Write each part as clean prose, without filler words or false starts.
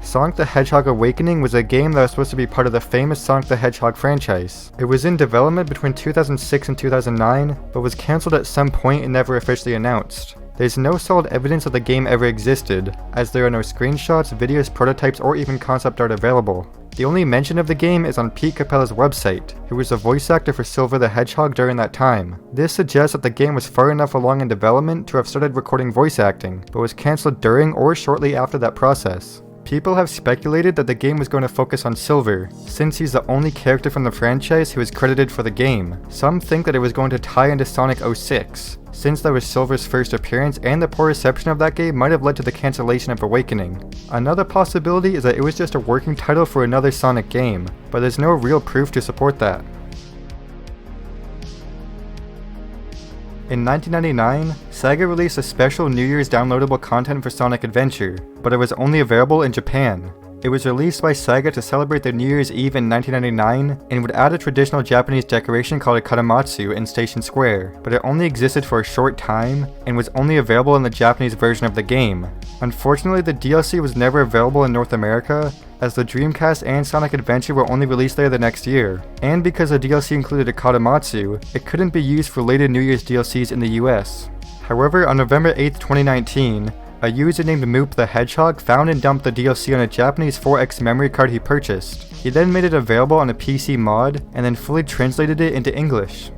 Sonic the Hedgehog Awakening was a game that was supposed to be part of the famous Sonic the Hedgehog franchise. It was in development between 2006 and 2009, but was cancelled at some point and never officially announced. There's no solid evidence that the game ever existed, as there are no screenshots, videos, prototypes, or even concept art available. The only mention of the game is on Pete Capella's website, who was a voice actor for Silver the Hedgehog during that time. This suggests that the game was far enough along in development to have started recording voice acting, but was cancelled during or shortly after that process. People have speculated that the game was going to focus on Silver, since he's the only character from the franchise who is credited for the game. Some think that it was going to tie into Sonic 06, since that was Silver's first appearance, and the poor reception of that game might have led to the cancellation of Awakening. Another possibility is that it was just a working title for another Sonic game, but there's no real proof to support that. In 1999, Sega released a special New Year's downloadable content for Sonic Adventure, but it was only available in Japan. It was released by Sega to celebrate their New Year's Eve in 1999, and would add a traditional Japanese decoration called a karamatsu in Station Square, but it only existed for a short time, and was only available in the Japanese version of the game. Unfortunately, the DLC was never available in North America, as the Dreamcast and Sonic Adventure were only released there the next year, and because the DLC included a karamatsu, it couldn't be used for later New Year's DLCs in the US. However, on November 8, 2019, a user named Moop the Hedgehog found and dumped the DLC on a Japanese 4X memory card he purchased. He then made it available on a PC mod, and then fully translated it into English.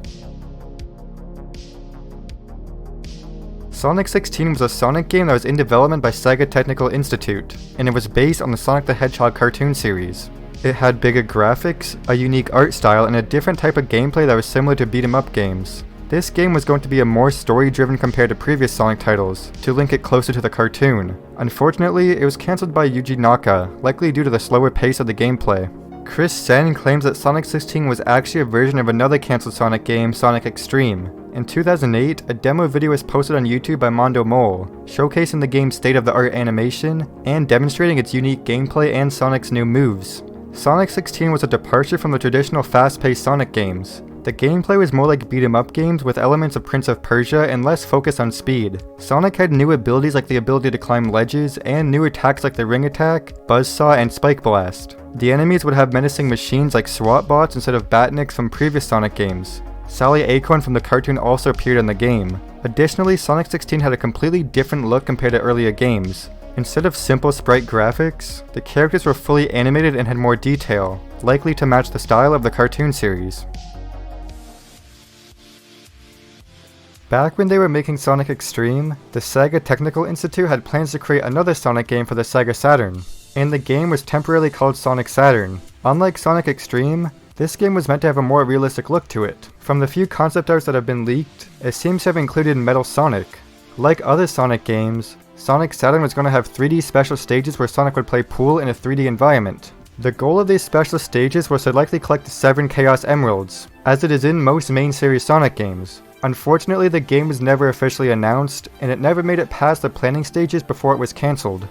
Sonic 16 was a Sonic game that was in development by Sega Technical Institute, and it was based on the Sonic the Hedgehog cartoon series. It had bigger graphics, a unique art style, and a different type of gameplay that was similar to beat-em-up games. This game was going to be a more story-driven compared to previous Sonic titles, to link it closer to the cartoon. Unfortunately, it was cancelled by Yuji Naka, likely due to the slower pace of the gameplay. Chris Sen claims that Sonic 16 was actually a version of another cancelled Sonic game, Sonic Extreme. In 2008, a demo video was posted on YouTube by Mondo Mole, showcasing the game's state-of-the-art animation, and demonstrating its unique gameplay and Sonic's new moves. Sonic 16 was a departure from the traditional fast-paced Sonic games. The gameplay was more like beat-em-up games with elements of Prince of Persia and less focus on speed. Sonic had new abilities like the ability to climb ledges, and new attacks like the Ring Attack, Buzzsaw, and Spike Blast. The enemies would have menacing machines like SWAT bots instead of Batniks from previous Sonic games. Sally Acorn from the cartoon also appeared in the game. Additionally, Sonic 16 had a completely different look compared to earlier games. Instead of simple sprite graphics, the characters were fully animated and had more detail, likely to match the style of the cartoon series. Back when they were making Sonic Extreme, the Sega Technical Institute had plans to create another Sonic game for the Sega Saturn, and the game was temporarily called Sonic Saturn. Unlike Sonic Extreme, this game was meant to have a more realistic look to it. From the few concept arts that have been leaked, it seems to have included Metal Sonic. Like other Sonic games, Sonic Saturn was going to have 3D special stages where Sonic would play pool in a 3D environment. The goal of these special stages was to likely collect the 7 Chaos Emeralds, as it is in most main series Sonic games. Unfortunately, the game was never officially announced, and it never made it past the planning stages before it was cancelled.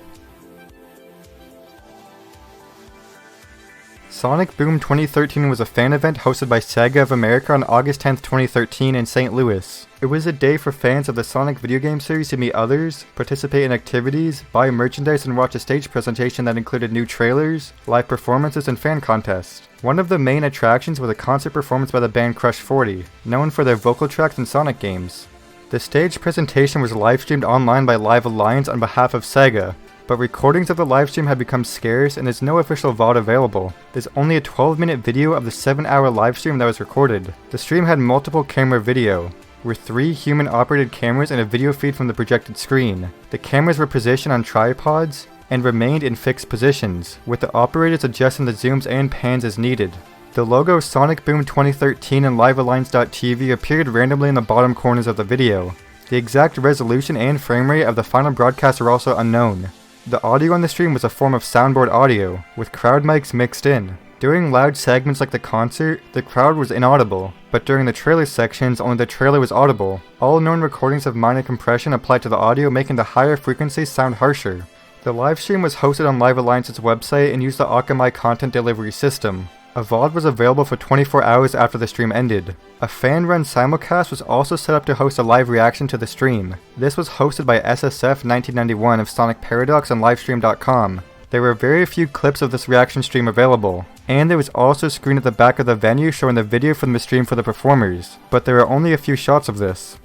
Sonic Boom 2013 was a fan event hosted by Sega of America on August 10, 2013 in St. Louis. It was a day for fans of the Sonic video game series to meet others, participate in activities, buy merchandise, and watch a stage presentation that included new trailers, live performances, and fan contests. One of the main attractions was a concert performance by the band Crush 40, known for their vocal tracks in Sonic games. The stage presentation was live-streamed online by Live Alliance on behalf of Sega, but recordings of the livestream had become scarce and there's no official VOD available. There's only a 12-minute video of the 7-hour livestream that was recorded. The stream had multiple camera video, with 3 human-operated cameras and a video feed from the projected screen. The cameras were positioned on tripods and remained in fixed positions, with the operators adjusting the zooms and pans as needed. The logo Sonic Boom 2013 and LiveAlliance.tv appeared randomly in the bottom corners of the video. The exact resolution and frame rate of the final broadcast are also unknown. The audio on the stream was a form of soundboard audio, with crowd mics mixed in. During loud segments like the concert, the crowd was inaudible, but during the trailer sections, only the trailer was audible. All known recordings of minor compression applied to the audio, making the higher frequencies sound harsher. The livestream was hosted on Live Alliance's website and used the Akamai content delivery system. A VOD was available for 24 hours after the stream ended. A fan-run simulcast was also set up to host a live reaction to the stream. This was hosted by SSF1991 of Sonic Paradox on livestream.com. There were very few clips of this reaction stream available, and there was also a screen at the back of the venue showing the video from the stream for the performers, but there are only a few shots of this.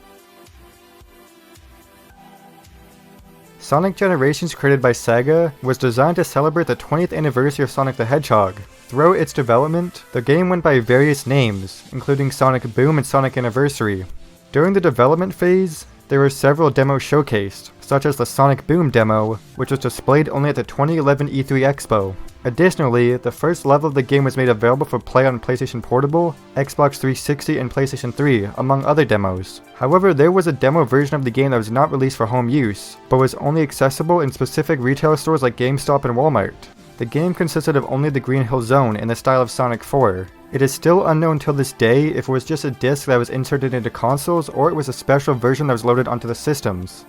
Sonic Generations, created by Sega, was designed to celebrate the 20th anniversary of Sonic the Hedgehog. Throughout its development, the game went by various names, including Sonic Boom and Sonic Anniversary. During the development phase, there were several demos showcased, such as the Sonic Boom demo, which was displayed only at the 2011 E3 Expo. Additionally, the first level of the game was made available for play on PlayStation Portable, Xbox 360, and PlayStation 3, among other demos. However, there was a demo version of the game that was not released for home use, but was only accessible in specific retail stores like GameStop and Walmart. The game consisted of only the Green Hill Zone in the style of Sonic 4. It is still unknown till this day if it was just a disc that was inserted into consoles or it was a special version that was loaded onto the systems.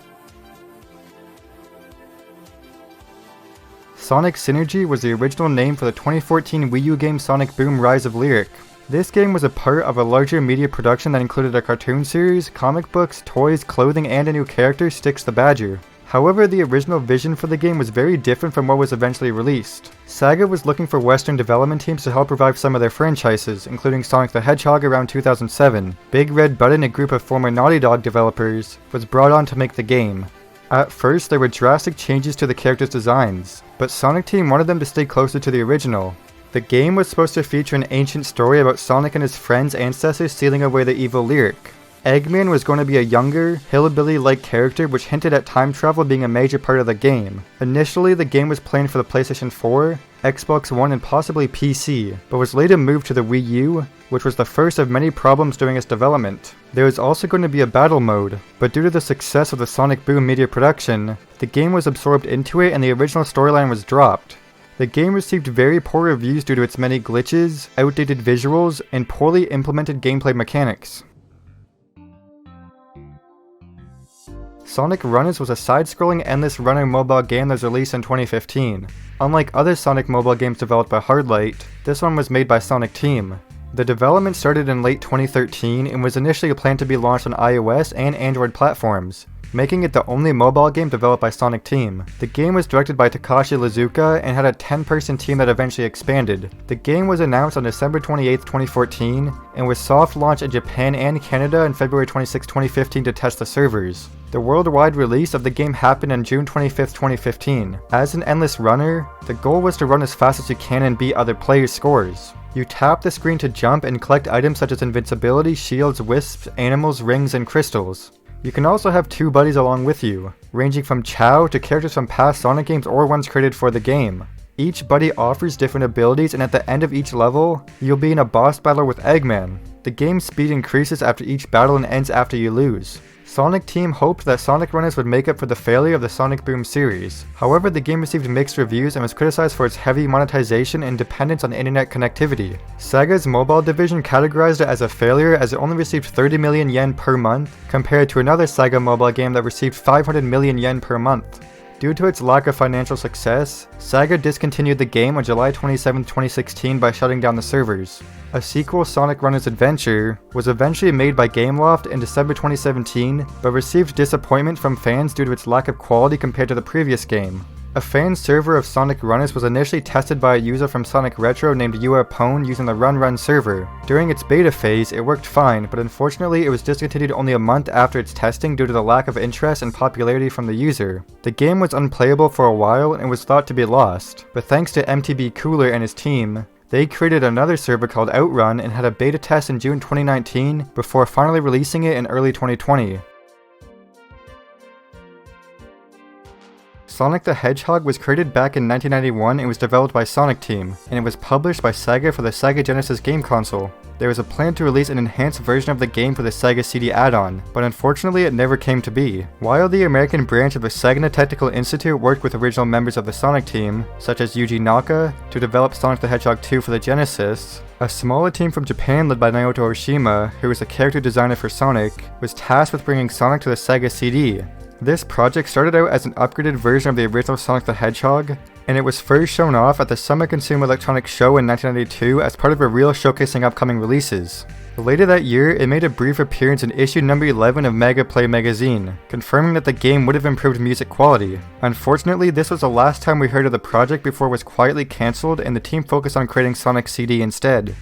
Sonic Synergy was the original name for the 2014 Wii U game Sonic Boom Rise of Lyric. This game was a part of a larger media production that included a cartoon series, comic books, toys, clothing, and a new character, Styx the Badger. However, the original vision for the game was very different from what was eventually released. Sega was looking for Western development teams to help revive some of their franchises, including Sonic the Hedgehog around 2007. Big Red Button, a group of former Naughty Dog developers, was brought on to make the game. At first, there were drastic changes to the characters' designs, but Sonic Team wanted them to stay closer to the original. The game was supposed to feature an ancient story about Sonic and his friends' ancestors sealing away the evil Lyric. Eggman was going to be a younger, hillbilly-like character which hinted at time travel being a major part of the game. Initially, the game was planned for the PlayStation 4, Xbox One, and possibly PC, but was later moved to the Wii U, which was the first of many problems during its development. There was also going to be a battle mode, but due to the success of the Sonic Boom media production, the game was absorbed into it and the original storyline was dropped. The game received very poor reviews due to its many glitches, outdated visuals, and poorly implemented gameplay mechanics. Sonic Runners was a side-scrolling endless runner mobile game that was released in 2015. Unlike other Sonic mobile games developed by Hardlight, this one was made by Sonic Team. The development started in late 2013 and was initially planned to be launched on iOS and Android platforms, making it the only mobile game developed by Sonic Team. The game was directed by Takashi Iizuka and had a 10-person team that eventually expanded. The game was announced on December 28, 2014, and was soft launched in Japan and Canada on February 26, 2015 to test the servers. The worldwide release of the game happened on June 25, 2015. As an endless runner, the goal was to run as fast as you can and beat other players' scores. You tap the screen to jump and collect items such as invincibility, shields, wisps, animals, rings, and crystals. You can also have two buddies along with you, ranging from Chow to characters from past Sonic games or ones created for the game. Each buddy offers different abilities, and at the end of each level, you'll be in a boss battle with Eggman. The game's speed increases after each battle and ends after you lose. Sonic Team hoped that Sonic Runners would make up for the failure of the Sonic Boom series. However, the game received mixed reviews and was criticized for its heavy monetization and dependence on internet connectivity. Sega's mobile division categorized it as a failure as it only received 30 million yen per month, compared to another Sega mobile game that received 500 million yen per month. Due to its lack of financial success, Sega discontinued the game on July 27, 2016 by shutting down the servers. A sequel, Sonic Runners Adventure, was eventually made by Gameloft in December 2017, but received disappointment from fans due to its lack of quality compared to the previous game. A fan server of Sonic Runners was initially tested by a user from Sonic Retro named Yua Pone using the Run server. During its beta phase, it worked fine, but unfortunately it was discontinued only a month after its testing due to the lack of interest and popularity from the user. The game was unplayable for a while and was thought to be lost, but thanks to MTB Cooler and his team, they created another server called Outrun and had a beta test in June 2019 before finally releasing it in early 2020. Sonic the Hedgehog was created back in 1991 and was developed by Sonic Team, and it was published by Sega for the Sega Genesis game console. There was a plan to release an enhanced version of the game for the Sega CD add-on, but unfortunately it never came to be. While the American branch of the Sega Technical Institute worked with original members of the Sonic Team, such as Yuji Naka, to develop Sonic the Hedgehog 2 for the Genesis, a smaller team from Japan led by Naoto Oshima, who was a character designer for Sonic, was tasked with bringing Sonic to the Sega CD. This project started out as an upgraded version of the original Sonic the Hedgehog, and it was first shown off at the Summit Consumer Electronics Show in 1992 as part of a reel showcasing upcoming releases. Later that year, it made a brief appearance in issue number 11 of Mega Play magazine, confirming that the game would have improved music quality. Unfortunately, this was the last time we heard of the project before it was quietly cancelled and the team focused on creating Sonic CD instead.